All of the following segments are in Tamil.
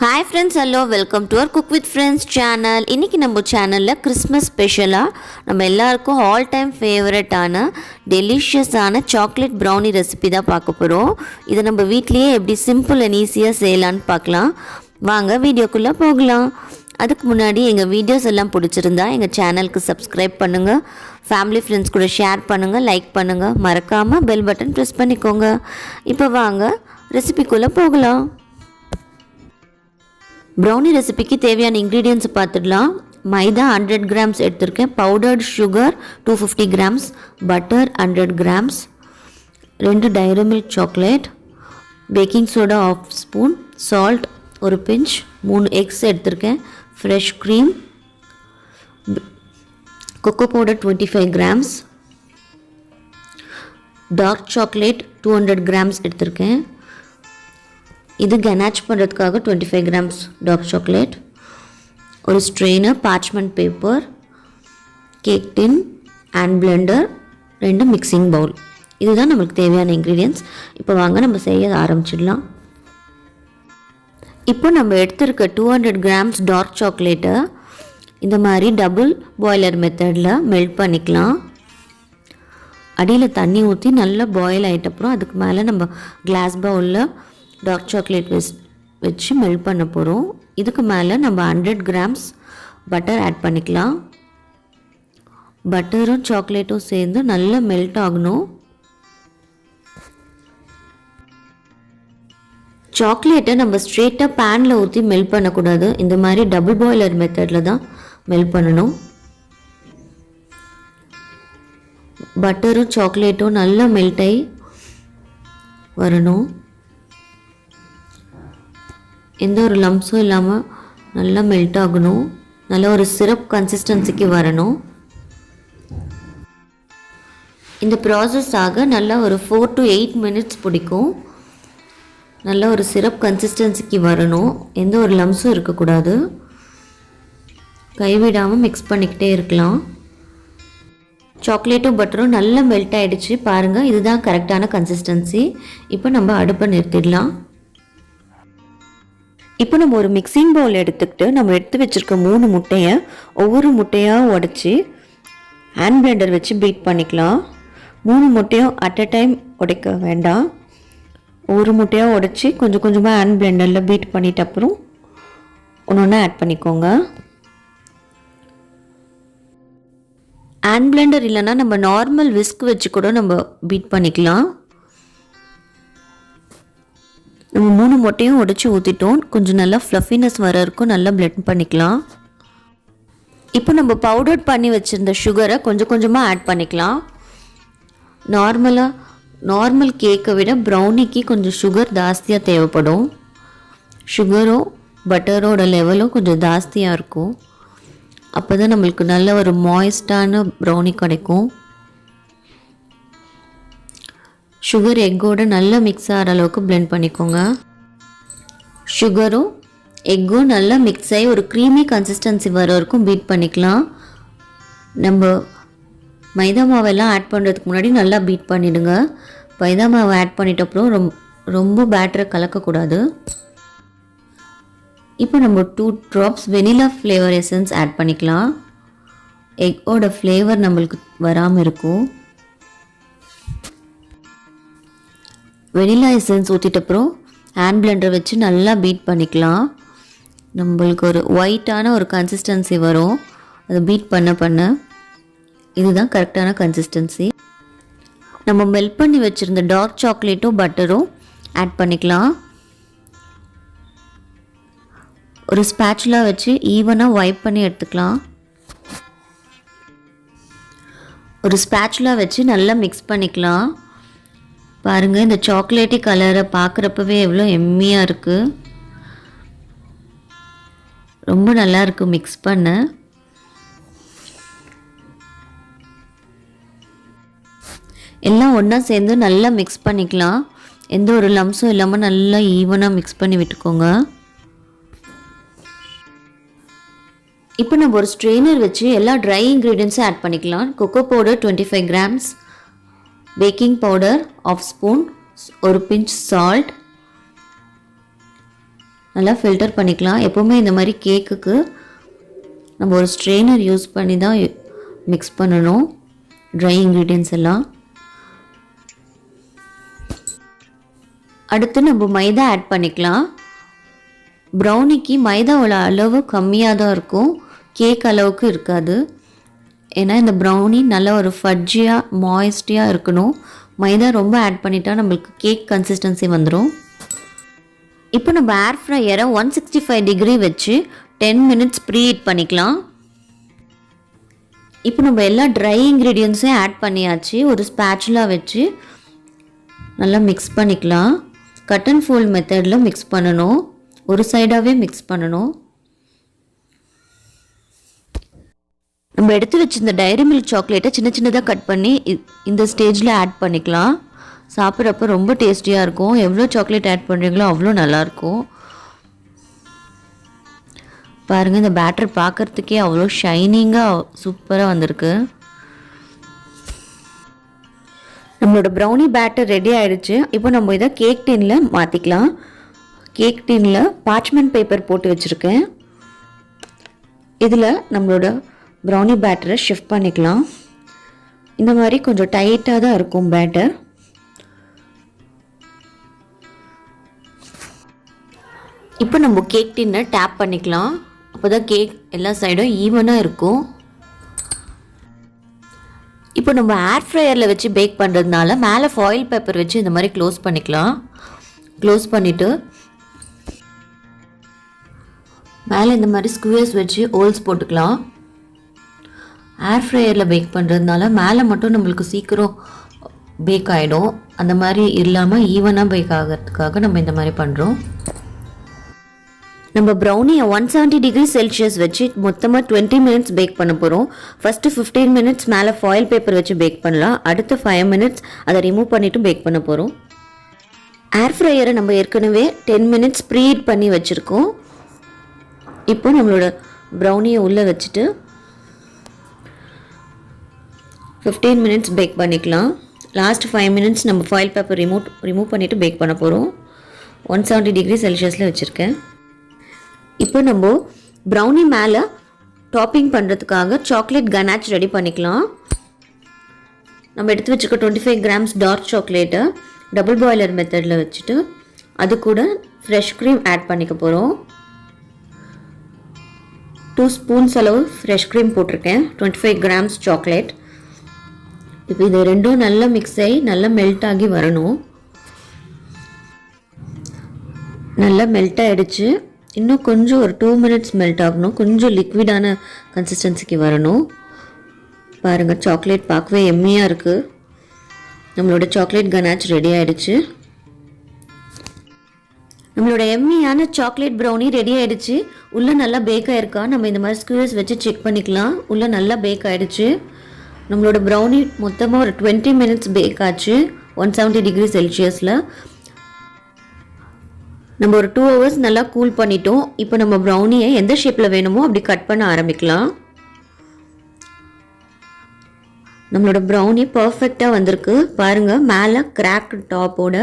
Hi friends, hello, welcome to our Cook with Friends channel. இன்னைக்கு நம்ம சேனல்ல கிறிஸ்மஸ் ஸ்பெஷலா நம்ம எல்லாருக்கும் ஆல் டைம் ஃபேவரட்டான டெலிஷியஸான சாக்லேட் ப்ரௌனி ரெசிபி தான் பார்க்க போறோம். இதை நம்ம வீட்லயே எப்படி சிம்பிள் அண்ட் ஈஸியா செய்யலாம்னு பார்க்கலாம். வாங்க வீடியோக்குள்ள போகலாம். அதுக்கு முன்னாடி எங்க வீடியோஸ் எல்லாம் பிடிச்சிருந்தா எங்க சேனலுக்கு சப்ஸ்கிரைப் பண்ணுங்க. ஃபேமிலி ஃப்ரெண்ட்ஸ் கூட ஷேர் பண்ணுங்க, லைக் பண்ணுங்க. மறக்காம பெல் பட்டன் பிரஸ் பண்ணிக்கோங்க. இப்போ வாங்க ரெசிபிக்குள்ள போகலாம். Brownie ரெசிபிக்கு தேவையான ingredients பார்த்துடலாம். மைதா 100 grams எடுத்துர்க்கேன், powdered sugar 250 grams, butter 100 grams, 2 dairy milk chocolate, baking soda 1/2 spoon, salt 1 pinch, 3 eggs எடுத்துர்க்கேன், fresh cream, cocoa powder 25 grams, dark chocolate 200 grams எடுத்துர்க்கேன். இது ganache பண்ணுறதுக்காக 25 grams dark chocolate, ஒரு strainer, parchment paper, cake tin, hand blender, 2 mixing bowl. இதுதான் நமக்கு தேவையான ingredients. இப்போ வாங்க நம்ம செய்ய ஆரம்பிச்சிடலாம். இப்போ நம்ம எடுத்துருக்க 200 grams dark chocolate இந்த மாதிரி டபுள் பாய்லர் மெத்தடில் மெல்ட் பண்ணிக்கலாம். அடியில் தண்ணி ஊற்றி நல்லா பாயில் ஆகிட்டப்புறம் அதுக்கு மேலே நம்ம கிளாஸ் பவுலில் டார்க் சாக்லேட் வச்சு மெல்ட் பண்ண போகிறோம். இதுக்கு மேலே நம்ம 100 grams பட்டர் ஆட் பண்ணிக்கலாம். பட்டரும் சாக்லேட்டும் சேர்ந்து நல்லா மெல்ட் ஆகணும். சாக்லேட்டை நம்ம ஸ்ட்ரெயிட்டாக பேனில் ஊற்றி மெல்ட் பண்ணக்கூடாது. இந்த மாதிரி டபுள் பாய்லர் மெத்தடில் தான் மெல்ட் பண்ணணும். பட்டரும் சாக்லேட்டும் நல்லா மெல்ட் ஆகி வரணும். எந்த ஒரு லம்ஸும் இல்லாமல் நல்லா மெல்ட் ஆகணும். நல்ல ஒரு சிரப் கன்சிஸ்டன்சிக்கு வரணும். இந்த ப்ராசஸ் ஆக நல்லா ஒரு 4 to 8 minutes பிடிக்கும். நல்ல ஒரு சிரப் கன்சிஸ்டன்சிக்கு வரணும். எந்த ஒரு லம்ஸும் இருக்கக்கூடாது. கைவிடாமல் மிக்ஸ் பண்ணிக்கிட்டே இருக்கலாம். சாக்லேட்டும் பட்டரும் நல்லா மெல்ட் ஆகிடுச்சு. பாருங்கள், இதுதான் கரெக்டான கன்சிஸ்டன்சி. இப்போ நம்ம அடுப்பை நிறுத்திடலாம். இப்போ நம்ம ஒரு மிக்சிங் பவுல் எடுத்துக்கிட்டு நம்ம எடுத்து வச்சுருக்க 3 முட்டையை ஒவ்வொரு முட்டையாக உடச்சி ஹேண்ட் பிளெண்டர் வச்சு பீட் பண்ணிக்கலாம். 3 முட்டையும் அட் அ டைம் உடைக்க வேண்டாம். ஒவ்வொரு முட்டையாக உடச்சி கொஞ்சம் கொஞ்சமாக ஹேண்ட் பிளெண்டரில் பீட் பண்ணிட்ட அப்புறம் ஒன்று ஒன்றா ஆட் பண்ணிக்கோங்க. ஹேண்ட் பிளெண்டர் இல்லைன்னா நம்ம நார்மல் விஸ்க் வச்சு கூட நம்ம பீட் பண்ணிக்கலாம். நம்ம 3 முட்டையும் உடைச்சி ஊற்றிட்டோம். கொஞ்சம் நல்லா ஃப்ளஃபினஸ் வர இருக்கும். நல்லா பிளெண்ட் பண்ணிக்கலாம். இப்போ நம்ம பவுடர் பண்ணி வச்சுருந்த சுகரை கொஞ்சம் கொஞ்சமாக ஆட் பண்ணிக்கலாம். நார்மல் கேக்கை விட ப்ரௌனிக்கு கொஞ்சம் சுகர் ஜாஸ்தியாக தேவைப்படும். சுகரும் பட்டரோட லெவலும் கொஞ்சம் ஜாஸ்தியாக இருக்கும். அப்போ தான் நம்மளுக்கு நல்ல ஒரு மாய்ஸ்டான ப்ரௌனி கிடைக்கும். சுகர் எக்கோடு நல்லா மிக்ஸ் ஆகிற அளவுக்கு பிளெண்ட் பண்ணிக்கோங்க. சுகரும் எக்கும் நல்லா மிக்ஸ் ஆகி ஒரு க்ரீமி கன்சிஸ்டன்சி வர வரைக்கும் பீட் பண்ணிக்கலாம். நம்ம மைதா மாவெல்லாம் ஆட் பண்ணுறதுக்கு முன்னாடி நல்லா பீட் பண்ணிவிடுங்க. மைதா மாவை ஆட் பண்ணிட்டப்பறம் ரொம்ப பேட்டரை கலக்கக்கூடாது. இப்போ நம்ம 2 drops vanilla flavour essence add பண்ணிக்கலாம். எக்கோட ஃப்ளேவர் நம்மளுக்கு வராமல் இருக்கும். வெனிலா எசன்ஸ் ஊற்றிட்டப்புறம் ஹேண்ட் பிளெண்டர் வச்சு நல்லா பீட் பண்ணிக்கலாம். நம்மளுக்கு ஒரு ஒயிட்டான ஒரு கன்சிஸ்டன்சி வரும். அதை பீட் பண்ண இதுதான் கரெக்டான கன்சிஸ்டன்சி. நம்ம மெல்ட் பண்ணி வச்சுருந்த டார்க் சாக்லேட்டும் பட்டரும் ஆட் பண்ணிக்கலாம். ஒரு ஸ்பேச்சுலா வச்சு ஈவனாக வைப் பண்ணி எடுத்துக்கலாம். ஒரு ஸ்பேச்சுலா வச்சு நல்லா மிக்ஸ் பண்ணிக்கலாம். பாருங்கள், இந்த சாக்லேட்டி கலரை பார்க்குறப்பவே எவ்வளோ எம்மியாக இருக்குது. ரொம்ப நல்லா இருக்குது மிக்ஸ் பண்ண. எல்லாம் ஒன்றா சேர்ந்து நல்லா மிக்ஸ் பண்ணிக்கலாம். எந்த ஒரு லம்ஸும் இல்லாமல் நல்லா ஈவனாக மிக்ஸ் பண்ணி விட்டுக்கோங்க. இப்போ நம்ம ஒரு ஸ்ட்ரெயினர் வச்சு எல்லா ட்ரை இன்க்ரீடியன்ஸும் ஆட் பண்ணிக்கலாம். Cocoa powder 25 grams, baking powder 1/2 spoon, ஒரு pinch salt, நல்லா ஃபில்டர் பண்ணிக்கலாம். எப்போவுமே இந்த மாதிரி கேக்குக்கு நம்ம ஒரு ஸ்ட்ரெயினர் யூஸ் பண்ணி தான் மிக்ஸ் பண்ணணும் ட்ரை இன்க்ரீடியன்ட்ஸ் எல்லாம். அடுத்து நம்ம மைதா ஆட் பண்ணிக்கலாம். ப்ரௌனிக்கு மைதாவோட அளவு கம்மியாக தான் இருக்கும், கேக் அளவுக்கு இருக்காது. ஏன்னா இந்த ப்ரௌனி நல்லா ஒரு ஃபட்ஜியாக மாய்ஸ்டியாக இருக்கணும். மைதா ரொம்ப ஆட் பண்ணிட்டா நம்மளுக்கு கேக் கன்சிஸ்டன்சி வந்துடும். இப்போ நம்ம ஏர் ஃப்ரையரை 165 டிகிரி வச்சு 10 மினிட்ஸ் ப்ரீ ஹீட் பண்ணிக்கலாம். இப்போ நம்ம எல்லா ட்ரை இன்க்ரீடியன்ஸையும் ஆட் பண்ணியாச்சு. ஒரு ஸ்பேச்சுலா வச்சு நல்லா மிக்ஸ் பண்ணிக்கலாம். கட் அண்ட் ஃபோல்ட் மெத்தடில் மிக்ஸ் பண்ணணும், ஒரு சைடாகவே மிக்ஸ் பண்ணணும். நம்ம எடுத்து வச்சிருந்த டைரி மில்க் சாக்லேட்டை சின்ன சின்னதாக கட் பண்ணி இந்த ஸ்டேஜில் ஆட் பண்ணிக்கலாம். சாப்பிட்றப்ப ரொம்ப டேஸ்டியாக இருக்கும். எவ்வளோ சாக்லேட் ஆட் பண்ணுறீங்களோ அவ்வளோ நல்லாயிருக்கும். பாருங்கள், இந்த பேட்டர் பார்க்குறதுக்கே அவ்வளோ ஷைனிங்காக சூப்பராக வந்திருக்கு. நம்மளோட ப்ரௌனி பேட்டர் ரெடி ஆகிடுச்சு. இப்போ நம்ம இதை கேக் டின்னில் மாற்றிக்கலாம். கேக் டின்னில் பார்ச்மெண்ட் பேப்பர் போட்டு வச்சுருக்கேன். இதில் நம்மளோட ப்ரௌனி பேட்டரை ஷிஃப்ட் பண்ணிக்கலாம். இந்த மாதிரி கொஞ்சம் டைட்டாக தான் இருக்கும் பேட்டர். இப்போ நம்ம கேக் டின்னை டேப் பண்ணிக்கலாம். அப்போ தான் கேக் எல்லா சைடும் ஈவனாக இருக்கும். இப்போ நம்ம ஏர் ஃப்ரையரில் வச்சு பேக் பண்ணுறதுனால மேலே ஃபாயில் பேப்பர் வச்சு இந்த மாதிரி க்ளோஸ் பண்ணிக்கலாம். க்ளோஸ் பண்ணிவிட்டு மேலே இந்த மாதிரி ஸ்குவர்ஸ் வச்சு ஹோல்ஸ் போட்டுக்கலாம். ஏர் ஃப்ரையரில் பேக் பண்ணுறதுனால மேலே மட்டும் நம்மளுக்கு சீக்கிரம் பேக் ஆகிடும். அந்த மாதிரி இல்லாமல் ஈவனாக பேக் ஆகிறதுக்காக நம்ம இந்த மாதிரி பண்ணுறோம். நம்ம ப்ரௌனியை 170 டிகிரி செல்சியஸ் வச்சு மொத்தமாக 20 மினிட்ஸ் பேக் பண்ண போகிறோம். ஃபஸ்ட்டு 15 மினிட்ஸ் மேலே ஃபாயில் பேப்பர் வச்சு பேக் பண்ணலாம். அடுத்த 5 மினிட்ஸ் அதை ரிமூவ் பண்ணிவிட்டு பேக் பண்ண போகிறோம். ஏர் ஃப்ரையரை நம்ம ஏற்கனவே 10 மினிட்ஸ் ப்ரீ ஹீட் பண்ணி வச்சுருக்கோம். இப்போ நம்மளோட ப்ரௌனியை உள்ளே வச்சுட்டு 15 மினிட்ஸ் பேக் பண்ணிக்கலாம். லாஸ்ட் 5 மினிட்ஸ் நம்ம ஃபாயில் பேப்பர் ரிமூவ் பண்ணிவிட்டு பேக் பண்ண போகிறோம். 170 டிகிரி செல்சியஸில் வச்சுருக்கேன். இப்போ நம்ம ப்ரௌனி மேலே டாப்பிங் பண்ணுறதுக்காக சாக்லேட் கனாச் ரெடி பண்ணிக்கலாம். நம்ம எடுத்து வச்சுருக்க 25 கிராம்ஸ் டார்க் சாக்லேட்டை டபுள் பாய்லர் மெத்தடில் வச்சுட்டு அது கூட ஃப்ரெஷ் க்ரீம் ஆட் பண்ணிக்க போகிறோம். 2 ஸ்பூன்ஸ் அளவு ஃப்ரெஷ் க்ரீம் போட்டிருக்கேன். 25 கிராம்ஸ் சாக்லேட். இப்போ இது ரெண்டும் நல்லா மிக்ஸ் ஆகி நல்லா மெல்ட் ஆகி வரணும். நல்லா மெல்ட் ஆகிடுச்சு. இன்னும் கொஞ்சம் ஒரு 2 மினிட்ஸ் மெல்ட் ஆகணும். கொஞ்சம் லிக்விடான கன்சிஸ்டன்சிக்கு வரணும். பாருங்கள், சாக்லேட் பார்க்கவே எம்மியாக இருக்குது. நம்மளோட சாக்லேட் கனாச் ரெடி ஆகிடுச்சு. நம்மளோட எம்மியான சாக்லேட் ப்ரௌனி ரெடி ஆகிடுச்சு. உள்ளே நல்லா பேக் ஆகிருக்கா நம்ம இந்த மாதிரி ஸ்க்யூஸ் வச்சு செக் பண்ணிக்கலாம். உள்ளே நல்லா பேக் ஆகிடுச்சு. நம்மளோட ப்ரௌனி மொத்தமாக ஒரு 20 மினிட்ஸ் பேக் ஆச்சு 170 டிகிரி செல்சியஸில். நம்ம ஒரு 2 ஹவர்ஸ் நல்லா கூல் பண்ணிட்டோம். இப்போ நம்ம ப்ரௌனியை எந்த ஷேப்பில் வேணுமோ அப்படி கட் பண்ண ஆரம்பிக்கலாம். நம்மளோட ப்ரௌனி பர்ஃபெக்டாக வந்திருக்கு. பாருங்கள், மேலே கிராக் டாப்போட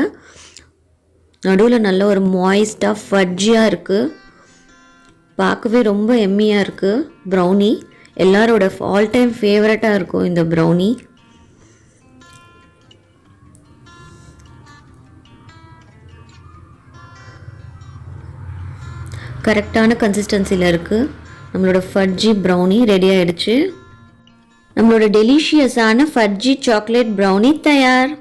நடுவில் நல்ல ஒரு மாய்ஸ்டாக ஃபட்ஜியாக இருக்குது. பார்க்கவே ரொம்ப எம்மியாக இருக்குது ப்ரௌனி. எல்லாரோட ஆல் டைம் ஃபேவரட்டாக இருக்கும் இந்த ப்ரௌனி. கரெக்டான கன்சிஸ்டன்சியில் இருக்குது. நம்மளோட ஃபட்ஜி ப்ரௌனி ரெடி ஆகிடுச்சு. நம்மளோட டெலிஷியஸான ஃபட்ஜி சாக்லேட் ப்ரௌனி தயார்.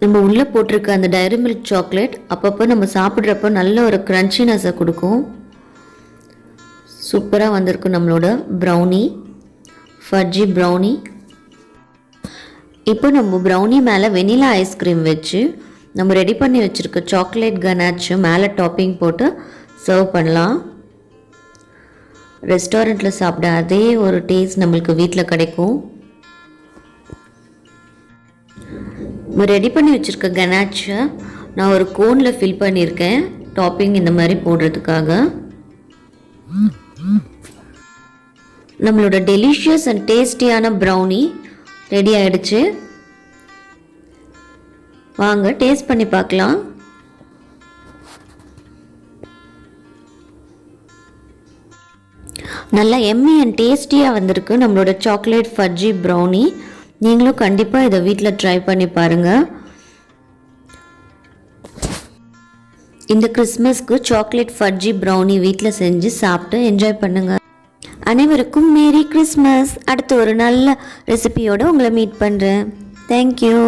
நம்ம உள்ளே போட்டிருக்க அந்த டைரி மில்க் சாக்லேட் அப்பப்போ நம்ம சாப்பிட்றப்போ நல்ல ஒரு க்ரன்ச்சினஸை கொடுக்கும். சூப்பராக வந்திருக்கு நம்மளோட ப்ரௌனி, ஃபட்ஜி ப்ரௌனி. இப்போ நம்ம ப்ரௌனி மேலே வெனிலா ஐஸ்கிரீம் வச்சு நம்ம ரெடி பண்ணி வச்சுருக்க சாக்லேட் கனாச்சு மேலே டாப்பிங் போட்டு சர்வ் பண்ணலாம். ரெஸ்டாரண்ட்டில் சாப்பிட அதே ஒரு டேஸ்ட் நம்மளுக்கு வீட்டில் கிடைக்கும். நம்ம ரெடி பண்ணி வச்சுருக்க கனாச்சை நான் ஒரு கோனில் ஃபில் பண்ணியிருக்கேன் டாப்பிங் இந்த மாதிரி போடுறதுக்காக. நம்மளோட டெலிஷியஸ் அண்ட் டேஸ்டியான ப்ரௌனி ரெடி ஆகிடுச்சு. வாங்க டேஸ்ட் பண்ணி பார்க்கலாம். நல்லா எம்மி அண்ட் டேஸ்டியாக வந்திருக்கு நம்மளோட சாக்லேட் ஃபட்ஜி ப்ரௌனி. நீங்களும் கண்டிப்பாக இதை வீட்டில் ட்ரை பண்ணி பாருங்கள். இந்த கிறிஸ்மஸ்க்கு சாக்லேட் ஃபட்ஜி ப்ரௌனி வீட்டில் செஞ்சு சாப்பிட்டு என்ஜாய் பண்ணுங்கள். அனைவருக்கும் மேரி கிறிஸ்மஸ். அடுத்து ஒரு நல்ல ரெசிபியோடு உங்களை மீட் பண்ணுறேன். தேங்க்யூ.